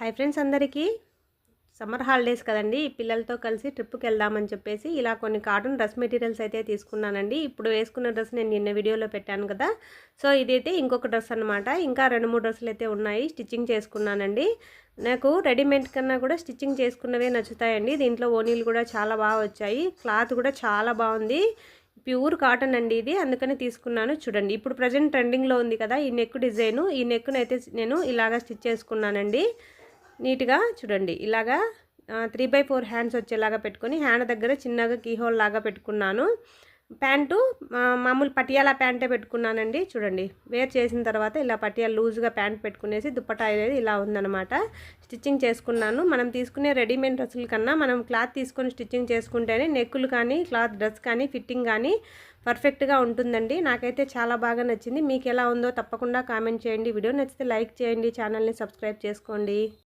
Hi friends అందరికీ summer holidays కదండి పిల్లలతో కలిసి ట్రిప్కి వెళ్దామని చెప్పేసి ఇలా కొన్ని కాటన్ డ్రెస్ మెటీరియల్స్ అయితే తీసుకున్నానండి. ఇప్పుడు వేసుకున్న డ్రెస్ నేను నిన్న వీడియోలో పెట్టాను కదా. సో ఇదైతే ఇంకొక డ్రెస్ అనమాట. ఇంకా 2-3 డ్రెస్సులు అయితే ఉన్నాయి, స్టిచ్చింగ్ చేసుకున్నానండి. నాకు రెడీమేడ్ కన్నా కూడా స్టిచ్చింగ్ చేసుకున్నవే నచ్చుతాయండి. దీంట్లో ఓనీలు కూడా చాలా బాగా వచ్చాయి, క్లాత్ కూడా చాలా బాగుంది, ప్యూర్ కాటన్ అండి ఇది, అందుకని తీసుకున్నాను. చూడండి ఇప్పుడు ప్రజెంట్ ట్రెండింగ్లో ఉంది కదా ఈ నెక్ డిజైను. ఈ నెక్ను అయితే నేను ఇలాగా స్టిచ్ చేసుకున్నానండి నీట్గా. చూడండి ఇలాగా 3/4 హ్యాండ్స్ వచ్చేలాగా పెట్టుకొని హ్యాండ్ దగ్గర చిన్నగా కీహోల్ లాగా పెట్టుకున్నాను. ప్యాంటు మామూలు పటియాలా ప్యాంటే పెట్టుకున్నానండి. చూడండి వేర్ చేసిన తర్వాత ఇలా పటియాలా లూజ్గా ప్యాంట్ పెట్టుకునేసి దుప్పటా అనేది ఇలా ఉందన్నమాట. స్టిచ్చింగ్ చేసుకున్నాను. మనం తీసుకునే రెడీమేడ్ డ్రెస్సుల కన్నా మనం క్లాత్ తీసుకొని స్టిచ్చింగ్ చేసుకుంటేనే నెక్కులు కానీ క్లాత్ డ్రెస్ కానీ ఫిట్టింగ్ కానీ పర్ఫెక్ట్గా ఉంటుందండి. నాకైతే చాలా బాగా నచ్చింది. మీకు ఎలా ఉందో తప్పకుండా కామెంట్ చేయండి. వీడియో నచ్చితే లైక్ చేయండి, ఛానల్ని సబ్స్క్రైబ్ చేసుకోండి.